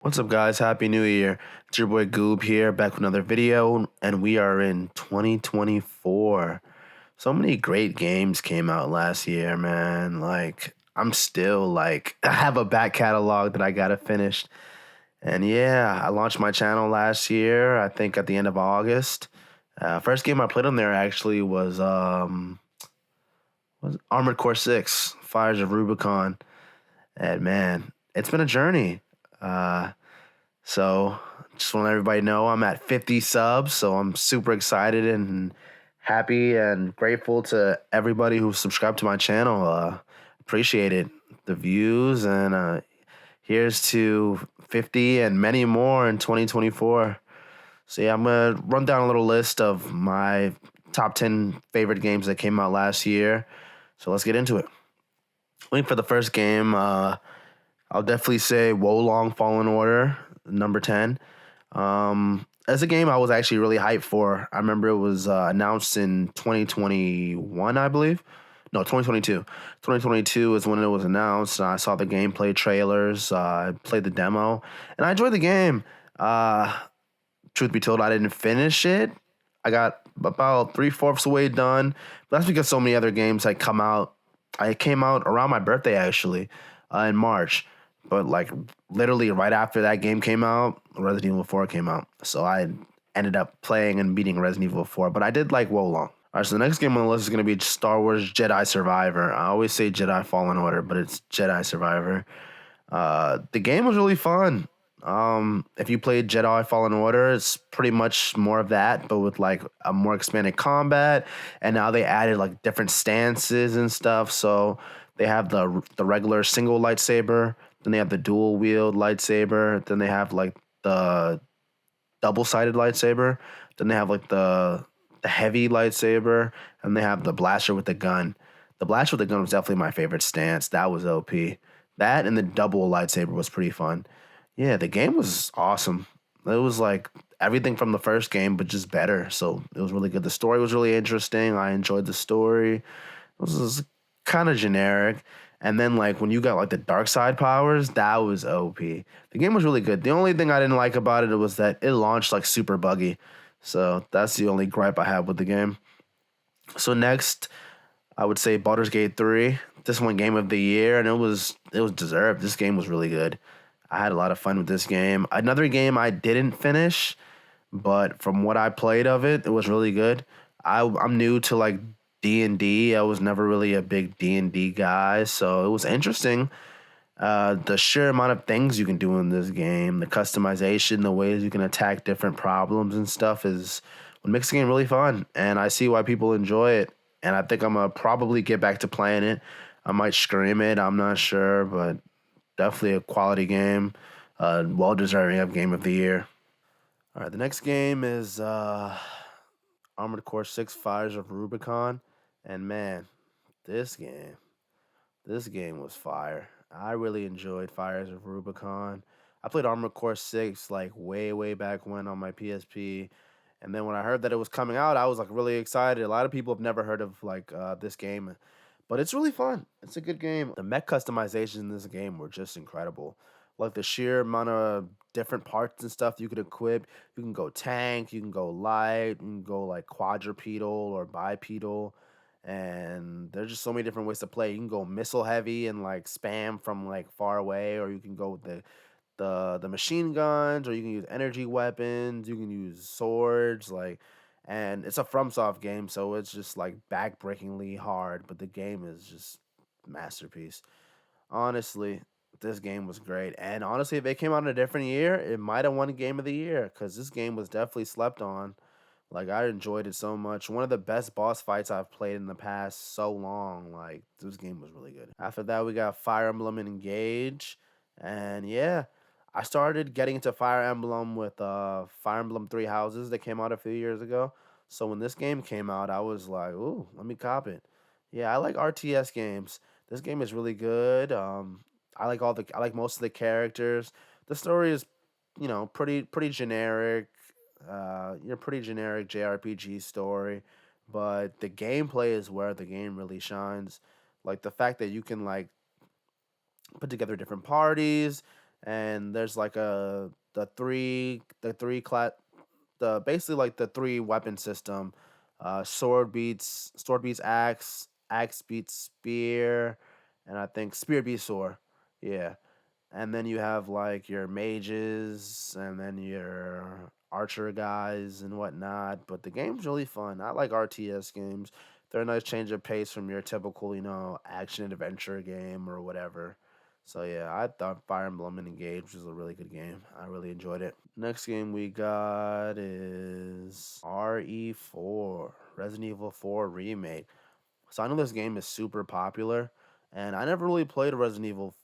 What's up, guys? Happy New Year. It's your boy Goob here, back with another video, and we are in 2024. So many great games came out last year, man. I'm still I have a back catalog that I gotta finish. And yeah, I launched my channel last year, I think at the end of August. First game I played on there actually was Armored Core 6, Fires of Rubicon. And man, it's been a journey. Uh, So just want to let everybody know I'm at 50 subs. So I'm super excited and happy and grateful to everybody who subscribed to my channel. Appreciate it. The views and here's to 50 and many more in 2024. So yeah, I'm going to run down a little list of my top 10 favorite games that came out last year. So let's get into it. I think for the first game, I'll definitely say Wolong Fallen Order, number 10. As a game I was actually really hyped for. I remember it was announced in 2021, I believe. No, 2022. 2022 is when it was announced. I saw the gameplay trailers. I played the demo, and I enjoyed the game. Truth be told, I didn't finish it. I got about three-fourths away done. But that's because so many other games had come out. I came out around my birthday actually, in March. But literally right after that game came out, Resident Evil 4 came out. So I ended up playing and beating Resident Evil 4. But I did like Wolong. All right, so the next game on the list is going to be Star Wars Jedi Survivor. I always say Jedi Fallen Order, but it's Jedi Survivor. The game was really fun. If you played Jedi Fallen Order, it's pretty much more of that, but with like a more expanded combat. And now they added like different stances and stuff. So they have the regular single lightsaber, then they have the dual wield lightsaber, then they have like the double sided lightsaber, then they have like the heavy lightsaber, and they have the blaster with the gun. The blaster with the gun was definitely my favorite stance. That was OP. That and the double lightsaber was pretty fun. Yeah, the game was awesome. It was like everything from the first game, but just better. So it was really good. The story was really interesting. I enjoyed the story. It was kind of generic. And then like when you got like the dark side powers, that was OP. The game was really good. The only thing I didn't like about it was that it launched like super buggy. So that's the only gripe I have with the game. So next, I would say Baldur's Gate 3. This one game of the year, and it was deserved. This game was really good. I had a lot of fun with this game. Another game I didn't finish, but from what I played of it, it was really good. I'm new to like D&D. I was never really a big D&D guy, so it was interesting. The sheer amount of things you can do in this game, the customization, the ways you can attack different problems and stuff is what makes the game really fun. And I see why people enjoy it. And I think I'm gonna probably get back to playing it. I might stream it. I'm not sure, but definitely a quality game. Well deserving of Game of the Year. All right, the next game is Armored Core 6 Fires of Rubicon. And man, this game, this game was fire. I really enjoyed Fires of Rubicon. I played Armored Core 6 like way, way back when on my PSP. And then when I heard that it was coming out, I was like really excited. A lot of people have never heard of this game, but it's really fun. It's a good game. The mech customizations in this game were just incredible. Like the sheer amount of different parts and stuff you could equip. You can go tank, you can go light, you can go like quadrupedal or bipedal. And there's just so many different ways to play. You can go missile heavy and like spam from like far away, or you can go with the machine guns, or you can use energy weapons, you can use swords, and it's a FromSoft game, so it's just like backbreakingly hard, but the game is just masterpiece. Honestly, this game was great. And honestly, if it came out in a different year, it might have won Game of the Year because this game was definitely slept on. Like I enjoyed it so much. One of the best boss fights I've played in the past so long. Like this game was really good. After that, we got Fire Emblem and Engage, and yeah, I started getting into Fire Emblem with Fire Emblem Three Houses that came out a few years ago. So when this game came out, I was like, "Ooh, let me cop it." Yeah, I like RTS games. This game is really good. I like most of the characters. The story is, pretty generic. Your pretty generic JRPG story, but the gameplay is where the game really shines. Like the fact that you can like put together different parties, and there's like the three class the basically like the three weapon system. Sword beats axe, axe beats spear, and I think spear beats sword. Yeah. And then you have like your mages and then your archer guys and whatnot. But the game's really fun. I like RTS games. They're a nice change of pace from your typical, action adventure game or whatever. So yeah, I thought Fire Emblem and Engage was a really good game. I really enjoyed it. Next game we got is RE4, Resident Evil 4 Remake. So I know this game is super popular, and I never really played Resident Evil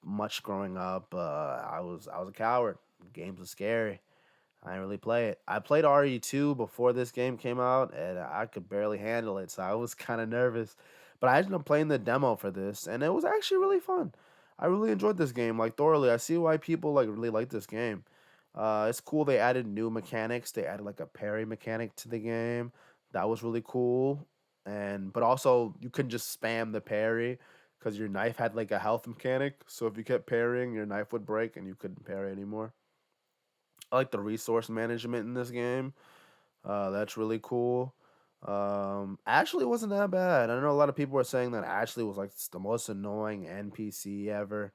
much growing up. I was a coward. Games were scary. I didn't really play it. I played RE2 before this game came out, and I could barely handle it, so I was kind of nervous. But I ended up playing the demo for this, and it was actually really fun. I really enjoyed this game, like thoroughly. I see why people like really like this game. It's cool. They added new mechanics. They added like a parry mechanic to the game. That was really cool. And but also you couldn't just spam the parry because your knife had like a health mechanic. So if you kept parrying, your knife would break and you couldn't parry anymore. I like the resource management in this game. That's really cool. Ashley wasn't that bad. I know a lot of people were saying that Ashley was like the most annoying NPC ever.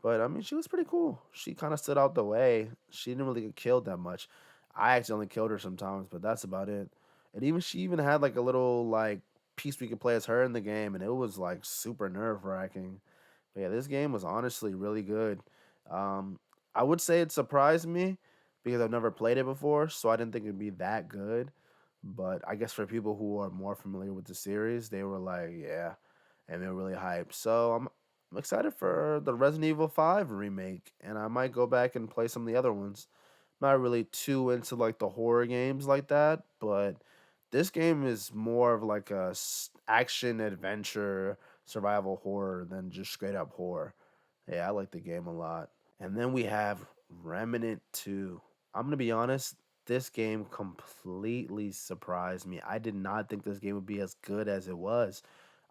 But I mean, she was pretty cool. She kind of stood out the way. She didn't really get killed that much. I accidentally killed her sometimes, but that's about it. And even she even had like a little like piece we could play as her in the game, and it was like super nerve wracking. But yeah, this game was honestly really good. Um, I would say it surprised me because I've never played it before, so I didn't think it'd be that good. But I guess for people who are more familiar with the series, they were like, yeah, and they were really hyped. So I'm excited for the Resident Evil 5 remake, and I might go back and play some of the other ones. Not really too into like the horror games like that, but this game is more of like a action adventure survival horror than just straight up horror. Yeah, I like the game a lot. And then we have Remnant 2. I'm going to be honest, this game completely surprised me. I did not think this game would be as good as it was.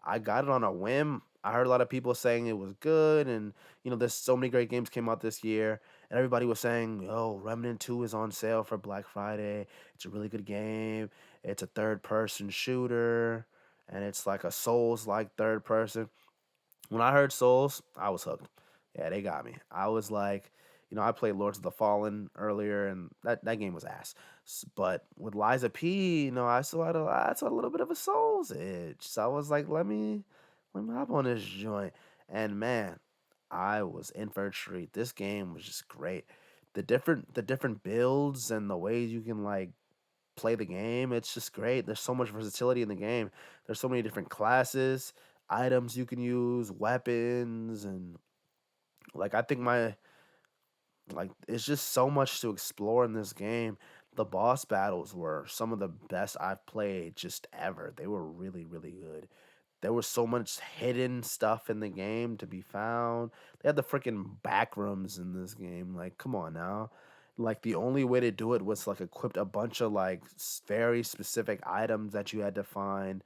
I got it on a whim. I heard a lot of people saying it was good, and there's so many great games came out this year, and everybody was saying, "Oh, Remnant 2 is on sale for Black Friday. It's a really good game. It's a third-person shooter, and it's like a Souls-like third person." When I heard Souls, I was hooked. Yeah, they got me. I was like, I played Lords of the Fallen earlier, and that game was ass. But with Liza P, I saw a little bit of a Souls itch. So I was like, let me hop on this joint. And man, I was in for a treat. This game was just great. The different builds and the ways you can like play the game. It's just great. There's so much versatility in the game. There's so many different classes, items you can use, weapons, and like I think my like it's just so much to explore in this game. The boss battles were some of the best I've played just ever. They were really, really good. There was so much hidden stuff in the game to be found. They had the freaking back rooms in this game. Like, come on now. Like the only way to do it was like equipped a bunch of like very specific items that you had to find.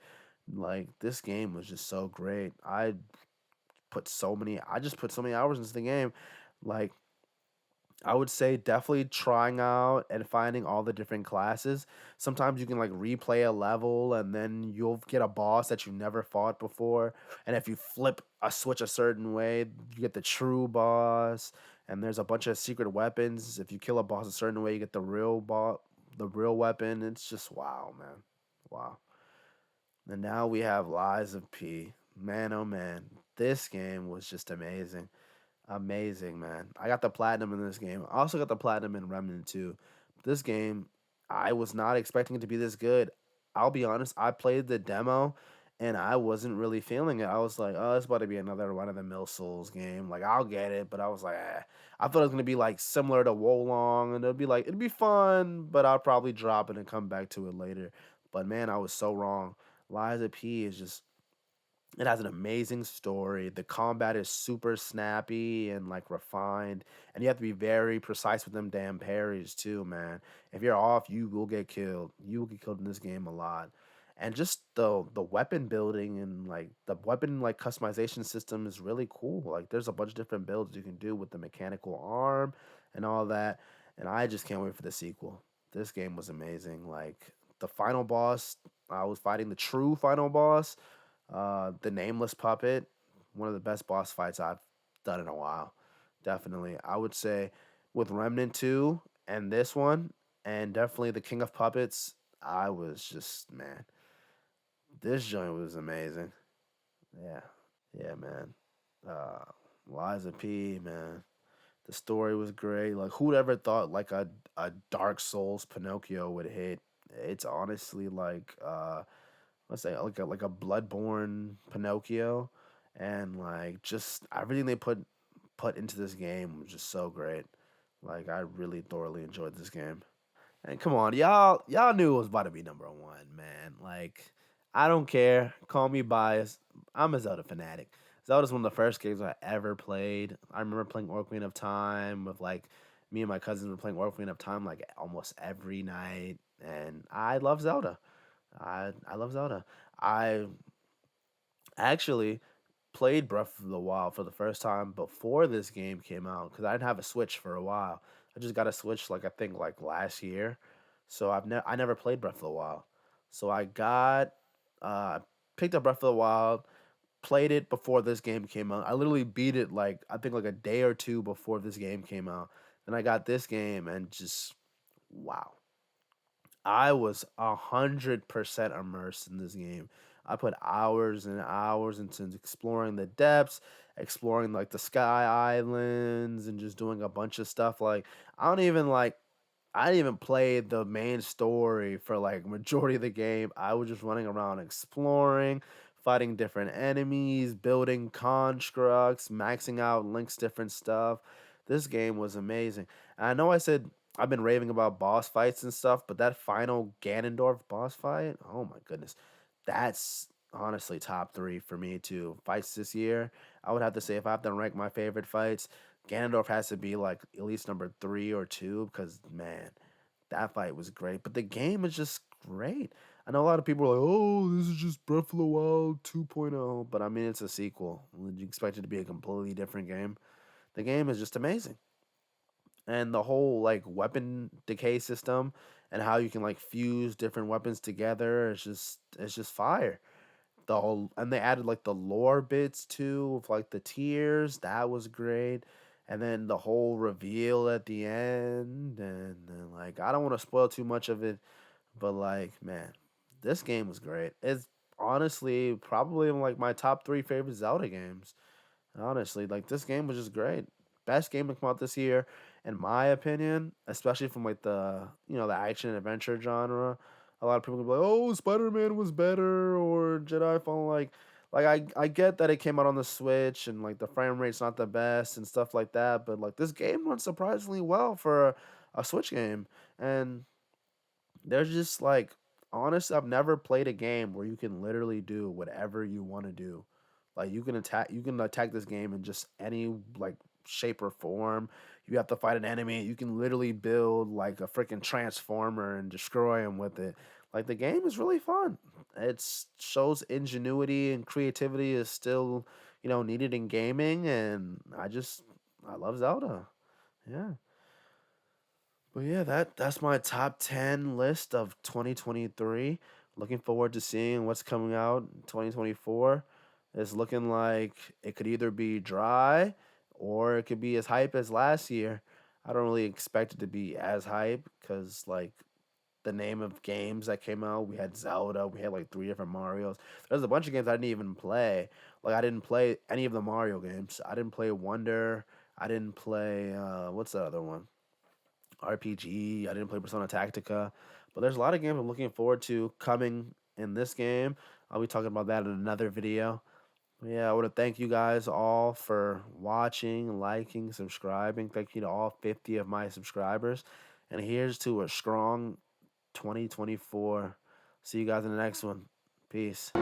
Like this game was just so great. I just put so many hours into the game. Like I would say definitely trying out and finding all the different classes. Sometimes you can like replay a level and then you'll get a boss that you never fought before. And if you flip a switch a certain way, you get the true boss. And there's a bunch of secret weapons. If you kill a boss a certain way, you get the real weapon. It's just wow, man. Wow. And now we have Lies of P. Man, oh man, this game was just amazing. Amazing, man. I got the platinum in this game. I also got the platinum in Remnant 2. This game, I was not expecting it to be this good. I'll be honest, I played the demo and I wasn't really feeling it. I was like, oh, it's about to be another run of the mill Souls game. Like, I'll get it, but I was like, eh. I thought it was gonna be like similar to Wolong, and it'd be fun, but I'll probably drop it and come back to it later. But man, I was so wrong. Liza P is just it has an amazing story. The combat is super snappy and like refined, and you have to be very precise with them damn parries too, man. If you're off, you will get killed. You will get killed in this game a lot. and just the weapon building and like the weapon like customization system is really cool. Like there's a bunch of different builds you can do with the mechanical arm and all that, and I just can't wait for the sequel. This game was amazing. Like the final boss, I was fighting the true final boss, the nameless puppet, one of the best boss fights I've done in a while. Definitely, I would say with Remnant 2 and this one, and definitely the King of Puppets, I was just, man, this joint was amazing. Yeah, yeah, man. Uh, Liza P, man. The story was great. Like, who'd ever thought like a Dark Souls Pinocchio would hit? It's honestly like let's say like a Bloodborne Pinocchio, and like just everything they put into this game was just so great. Like I really thoroughly enjoyed this game. And come on, y'all knew it was about to be number one, man. Like I don't care. Call me biased. I'm a Zelda fanatic. Zelda's one of the first games I ever played. I remember playing Ocarina of Time with like me and my cousins were playing Ocarina of Time like almost every night, and I love Zelda. I love Zelda. I actually played Breath of the Wild for the first time before this game came out because I didn't have a Switch for a while. I just got a Switch like I think like last year, so I never played Breath of the Wild. So I got picked up Breath of the Wild, played it before this game came out. I literally beat it like I think like a day or two before this game came out. Then I got this game and just wow. I was 100% immersed in this game. I put hours and hours into exploring the depths, exploring like the sky islands, and just doing a bunch of stuff. Like I don't even like I didn't even play the main story for like majority of the game. I was just running around exploring, fighting different enemies, building constructs, maxing out Link's different stuff. This game was amazing. And I know I said I've been raving about boss fights and stuff, but that final Ganondorf boss fight, oh my goodness. That's honestly top three for me too. Fights this year, I would have to say if I have to rank my favorite fights, Ganondorf has to be like at least number three or two because man, that fight was great. But the game is just great. I know a lot of people are like, "Oh, this is just Breath of the Wild 2.0," but I mean it's a sequel. You expect it to be a completely different game. The game is just amazing, and the whole like weapon decay system and how you can like fuse different weapons together is just it's just fire. The whole and they added like the lore bits too of like the tiers. That was great. And then the whole reveal at the end and then like I don't want to spoil too much of it, but like man, this game was great. It's honestly probably like my top three favorite Zelda games. Honestly, like this game was just great. Best game to come out this year, in my opinion, especially from like the the action and adventure genre. A lot of people can be like, "Oh, Spider Man was better," or Jedi Fallen. Like I get that it came out on the Switch and like the frame rate's not the best and stuff like that, but like this game runs surprisingly well for a Switch game, and there's just like honestly, I've never played a game where you can literally do whatever you want to do. Like you can attack this game in just any like shape or form. You have to fight an enemy. You can literally build like a freaking transformer and destroy him with it. Like the game is really fun. It shows ingenuity and creativity is still needed in gaming, and I love Zelda. Yeah. But yeah, that's my top 10 list of 2023. Looking forward to seeing what's coming out in 2024. It's looking like it could either be dry or it could be as hype as last year. I don't really expect it to be as hype because like the name of games that came out, we had Zelda, we had like three different Marios. There's a bunch of games I didn't even play. Like I didn't play any of the Mario games. I didn't play Wonder. I didn't play what's the other one? RPG. I didn't play Persona Tactica, but there's a lot of games I'm looking forward to coming in this game. I'll be talking about that in another video. But yeah, I want to thank you guys all for watching, liking, subscribing. Thank you to all 50 of my subscribers. And here's to a strong 2024. See you guys in the next one. Peace.